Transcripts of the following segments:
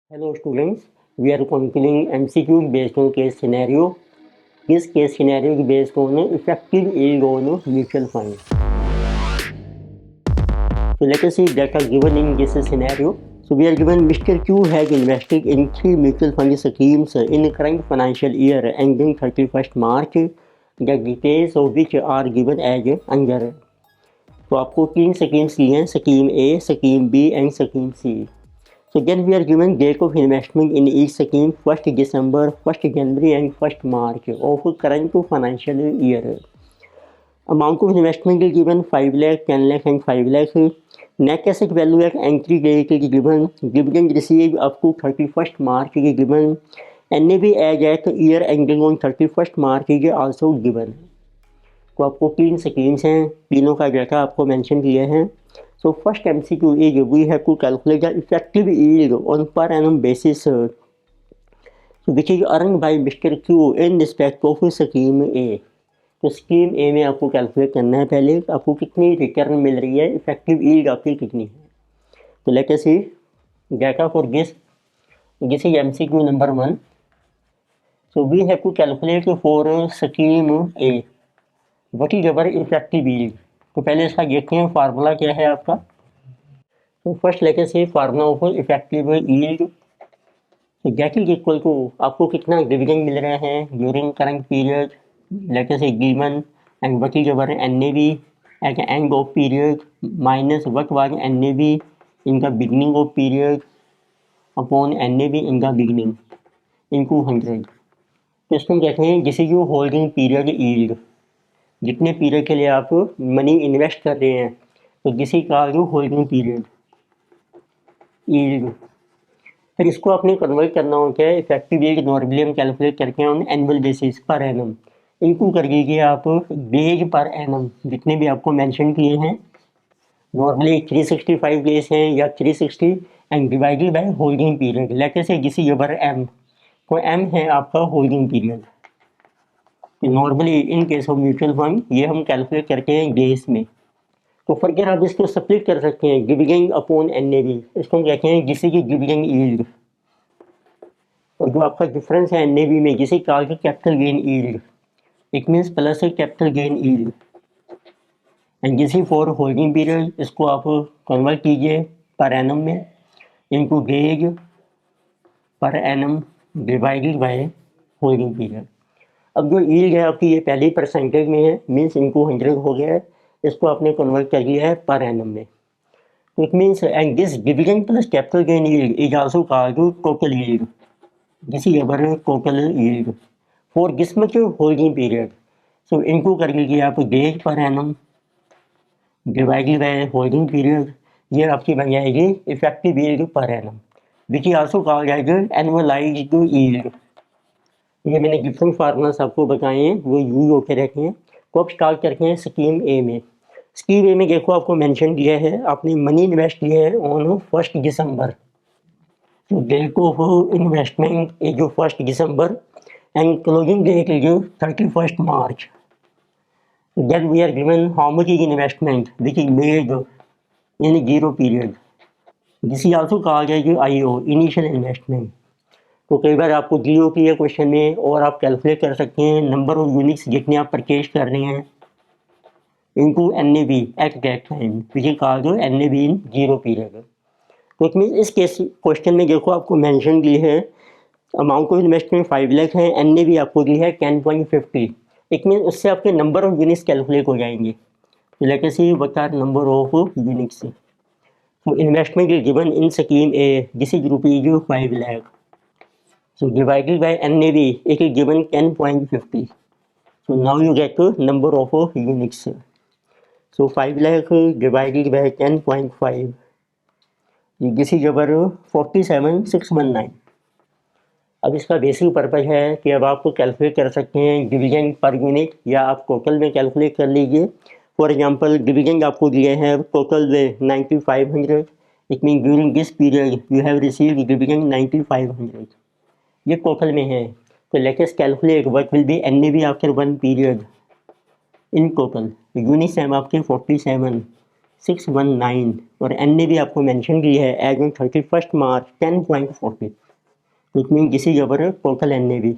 Hello students, we are concluding MCQ based on case scenario. This case scenario is based on effective yield on mutual fund. So let us see that are given in this scenario. So we are given Mr. Q has invested in 3 mutual fund schemes in current financial year ending 31st March. The details of which are given as under. तो आपको 3 schemes दी हैं, scheme A, scheme B and scheme C. So then we are given date of investment in each scheme 1st December, 1st January and 1st March of current financial year. Amount of investment is given 5 lakh, 10 lakh and 5 lakh. Net asset value at entry date is given. Dividend received up to 31st March is given. NAV as at year ending on 31st March is also given. तो आपको 3 schemes हैं, तीनों का data आपको mention किए हैं. So first MCQ is we have to calculate the effective yield on per annum basis which is earned by Mr. Q in respect of scheme A. तो scheme ए में आपको कैलकुलेट करना है पहले आपको कितनी रिटर्न मिल रही है, इफेक्टिव यील्ड आपकी कितनी है. तो let us see data for this is MCQ number 1. So we have to calculate for scheme A what is our effective yield. तो पहले इसका देखते हैं फार्मूला क्या है आपका. तो first let us see formula of effective yield. That is equal to आपको कितना डिविडेंड मिल रहे हैं during current period, let us say given and what is our NAV at the end of period minus what was NAV in the beginning of period upon NAV in the beginning into 100. तो इसको कहते हैं this is your holding period yield. जितने period के लिए आप money invest कर रहे हैं तो किसी का जो होल्डिंग पीरियड यील्ड. फिर इसको आपने कन्वर्ट करना होता है इफेक्टिव यील्ड. नॉर्मली हम कैलकुलेट करते हैं on annual basis per annum. इनको कर लीजिए आप डेज पर एनम जितने भी आपको मेंशन किए हैं. नॉर्मली 365 डेज हैं या 360 and divided by holding period. Let us से किसी ओवर एम तो एम है आपका holding period. Normally in case of mutual fund ये हम कैलकुलेट करते हैं डेज में. तो फर्दर आप इसको स्प्लिट कर सकते हैं डिविडेंड अपॉन एनएवी. इसको हम कहते हैं किसी की डिविडेंड यील्ड और जो आपका डिफरेंस है एनएवी में किसी कार की capital gain yield it means plus capital gain yield and किसी फॉर होल्डिंग पीरियड. इसको आप कन्वर्ट कीजिए पर एनम में into days per annum divided by holding period. अब जो यील्ड है आपकी ये पहले परसेंटेज में है मीन्स इनको 100 हो गया है. इसको आपने कन्वर्ट कर लिया है पर एनम में. तो it means and this dividend plus capital gain yield is also called total yield. This is our total yield for this much holding period. So इनको कर लीजिए आप days per annum divided by holding period. ये आपकी बन जाएगी effective yield per annum which is also called as annualized yield. ये मैंने डिफरेंट फार्मूलास आपको बताए हैं वो यूज होते रहते हैं. तो अब स्टार्ट करते हैं स्कीम ए में. स्कीम ए में देखो आपको मेंशन किया है आपने मनी इन्वेस्ट किया है ऑन 1st December. तो डेट ऑफ इन्वेस्टमेंट इज जो 1st December and closing date is 31st March. Then we are given how much is investment which is made in 0 period. This is also called as IO initial investment. तो कई बार आपको zero की है question में और आप calculate कर सकते हैं नंबर ऑफ यूनिट्स जितने आप परचेज कर रहे हैं into NAV at that time which is called NAV in 0 period. तो इट मीन इस केस क्वेश्चन में देखो आपको मेंशन की है अमाउंट ऑफ इन्वेस्टमेंट 5 लाख है, NAV आपको दी है 10.50. इट मीन उससे आपके नंबर ऑफ यूनिट्स कैलकुलेट हो जाएंगे. तो let us see what are number of units. तो investment is given in scheme A this is rupees 5 lakh. So divided by NAV, it is given 10.50. So now you get the number of units. So 5 lakh divided by 10.5. This is our 47,619. अब इसका basic purpose है कि अब आप calculate कर सकते हैं dividend per unit या आप टोटल में कैलकुलेट कर लीजिए. फॉर एग्जांपल डिविडेंड आपको दिए हैं टोटल में 9500. It mean during this period you have received dividend 9500. ये टोटल में है. तो let us calculate what will be NAV after 1 period in total. Units हैं आपके 47 619 और एन ने भी आपको मेंशन की है age on 31 March 10.40, it mean this is our total N ने भी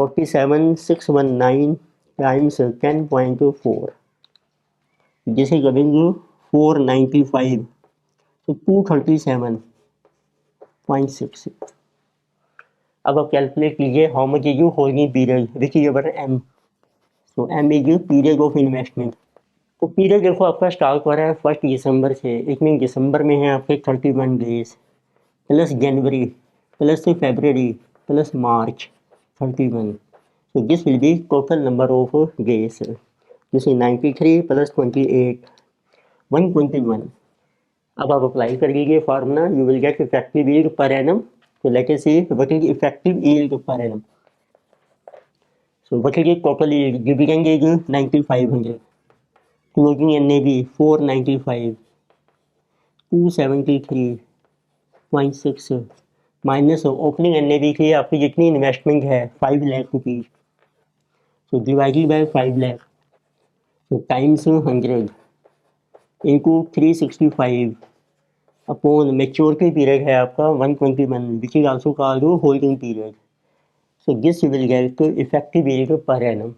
47,619 टाइम्स 10.4, दिस इज कमिंग 495, तो 237.6। अब आप कैलकुलेट कीजिए how much is you holding period which is our M, so M is you period of investment. तो period देखो आपका start हो रहा है 1 दिसंबर से, इट मीन दिसंबर में है आपके 31 days, plus January plus February plus March 31, so this will be total number of days, this is 93 plus 28 121। अब आप अप्लाई कर लीजिए formula, you will get effective yield per annum. so let us see what is effective yield per annum, so what is total yield, dividend is 9500, closing NAV 495, 273.6 minus opening NAV की आपकी जितनी investment है 5 lakh rupees, so divided by 5 lakh, so times 100 into 365 upon maturity period है आपका 121 which is also called holding period, so this will get effective yield per annum,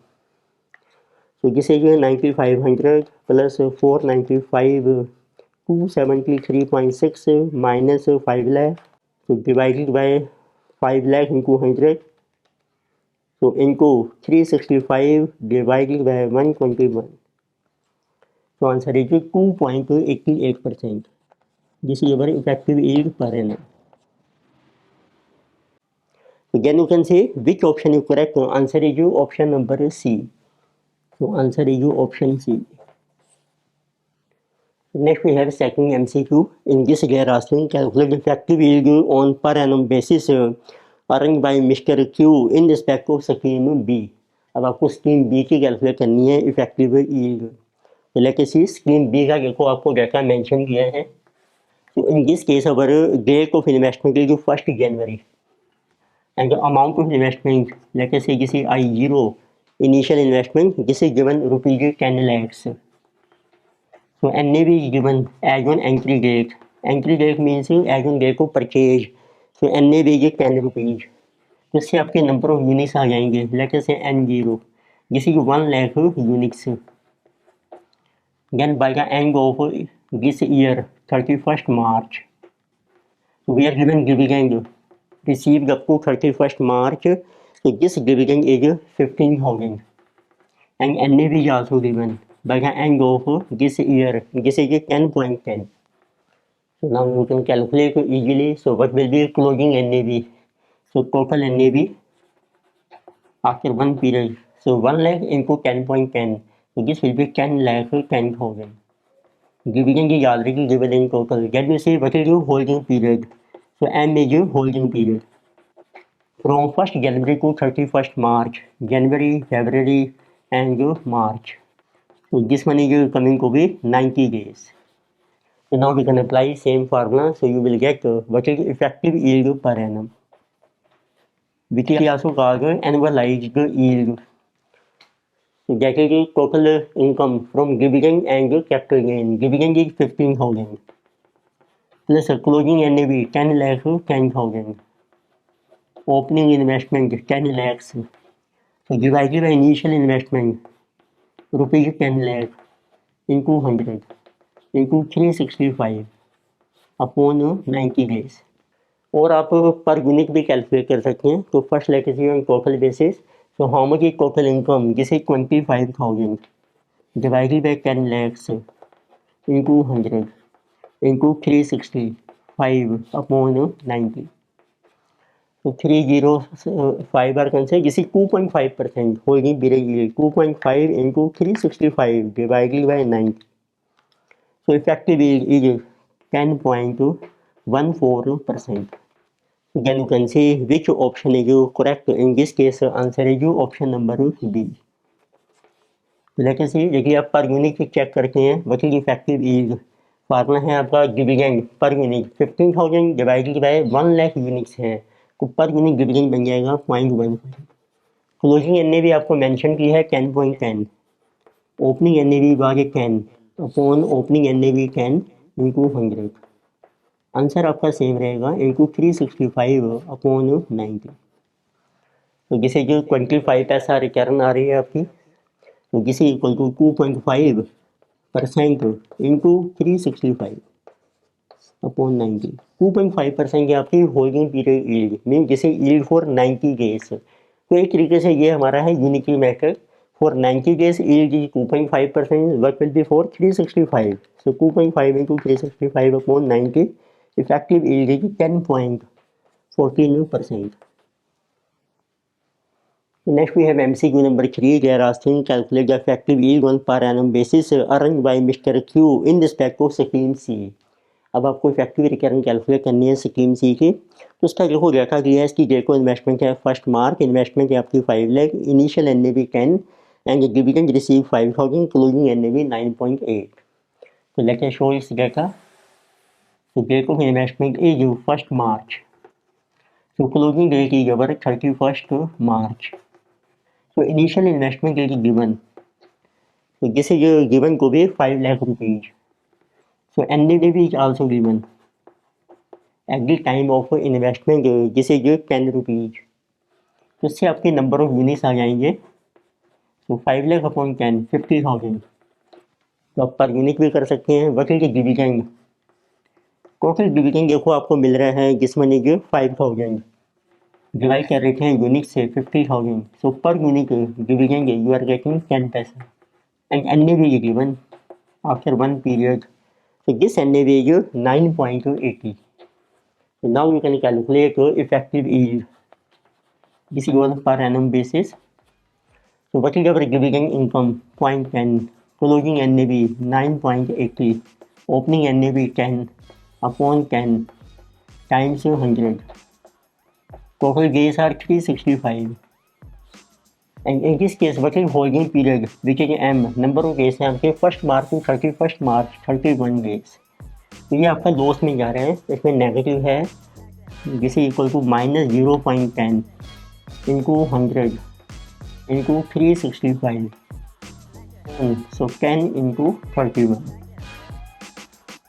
so this is 9500 plus 495 273.6 minus 5 lakh, so divided by 5 lakh into 100, so into 365 divided by 121, so answer is 2.88%, this is our effective yield per annum. Again you can say which option is correct, so answer is option number C, so answer is option C. Next we have second MCQ. In this they are asking calculate effective yield on per annum basis earned by Mr. Q in respect of scheme B। अब आपको scheme B की calculate करनी है effective yield, तो let us see scheme B का देखो आपको data mention किया है, तो in this case our date of investment is 1 January and the amount of investment, let us say this is I0 initial investment, this is given rupees 10 lakhs, so NAV is given as on entry date, entry date means as on date of purchase, so NAV is 10 rupees, तो इससे आपके number of units आ जाएंगे, late us see N0 this is 1 lakh units, then by the end of this year 31 March we are given dividend received up to 31st March, so this dividend is 15,000 and NAV is also given by the end of this year, this is 10.10, so now you can calculate easily, so what will be closing NAV, so total NAV after one period, so 1 lakh into 10.10, so this will be 10 lakh 10,000, dividend is already given in total, then you see what is your holding period, so M is your holding period from 1st January to 31st March, January, February and March, so this one is coming to be 90 days, so now we can apply same formula, so you will get what is effective yield per annum, which is also called annualized yield, so that is total income from dividend and capital gain, dividend is 15,000 plus closing NAV 10 lakh 10,000, opening investment 10 lakhs, so divided by initial investment rupees 10 lakh into 100 into 365 upon 90 days, और आप per unit भी calculate कर सकते हैं, तो first let us on total basis, so how much is total income, this is 25,000 divided by 10 lakhs into 100 into 365 upon 90, so 305 are considered, this is 2.5% holding period yield, 2.5 into 365 divided by 90, so effective yield is 10.14%, then you can see which option is correct, in this case answer is option number B। लेकिन सी देखिए आप per unit check करते हैं what is effective yield, formula है आपका dividend per unit 15,000 divided by 1 lakh units हैं, तो पर यूनिट डिविडेंड बन जाएगा 0.15, क्लोजिंग NAV आपको मेंशन की है 10.10, opening NAV by 10, upon opening NAV 10 into 100। Answer आपका सेम रहेगा इंटू 365 अपॉन 90। तो जिसे जो 25 पैसा रिटर्न आ रही है आपकी, तो जिसे इक्वल टू 2.5% इंटू 365 अपॉन 90। 2.5% की आपकी होल्डिंग पीरियड यील्ड मीन जिसे यील्ड फॉर 90 डेज। तो एक तरीके से ये हमारा है unitary method. For 90 days yield is 2.5%, work will be for 365। So 2.5 into 365 upon 90, effective yield is 10.14%. Next we have MCQ number 3. They are asking calculate the effective yield on per annum basis earned by Mr. Q in respect of scheme C. अब आपको effective return calculate करनी है scheme सी की। तो उसका देखो data दिया है, इसकी डेको इन्वेस्टमेंट है फर्स्ट मार्क, इन्वेस्टमेंट है आपकी 5 लाख, initial NAV 10 and dividend receive 5000, closing NAV 9.8। तो लेट अस शो इस डेटा। तो डेको इन्वेस्टमेंट इज फर्स्ट मार्च, तो closing date is our 31st March. तो इनिशियल इन्वेस्टमेंट इज गिवन, तो जिसे जो गिवन को भी 5 lakh rupees. So NAV is also given at the time of investment, जिसे जो 10 रुपीज। तो इससे आपके नंबर ऑफ यूनिट्स आ जाएंगे। तो 5 लाख अपॉन 10 50,000। तो आप पर यूनिट भी कर सकते हैं। वकील के डिविडेंड, टोटल डिविडेंड देखो आपको मिल रहा है जिसमें जो 5000 डिवाइड कर रहे हैं यूनिट से 50,000। So per unit dividend you are getting 10 paisa and NAV is given after one period. So this NAV is 9.80. So now you can calculate effective yield. This is on per annum basis. So what is our dividend income? 0.10. Closing NAV 9.80. Opening NAV 10 upon 10 times 100. Total days are 365. And in this case, what is holding period, which is M, number of days है आपके 1st March to 31st March, 31 days। तो ये आपका loss में जा रहा है, इसमें नेगेटिव है जिसे equal to -0.10 into 100 into 365, so 10 into 31।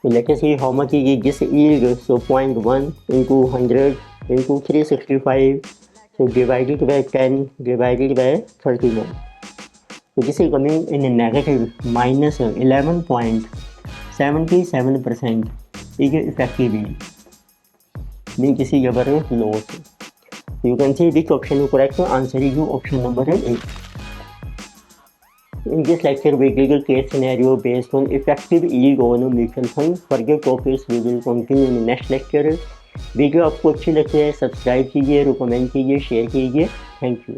तो let us see how much is this yield. So 0.1 into 100 into 365, so divided by 10 divided by 31. So this is coming in a negative minus 11.77% is effective yield. Means this is our loss. So you can see which option is correct. So answer is option number 8. In this lecture we did a case scenario based on effective yield on mutual fund. Further topics we will continue in the next lecture. Video आपको अच्छी लगती है subscribe कीजिए, recommend कीजिए, share कीजिए। Thank you.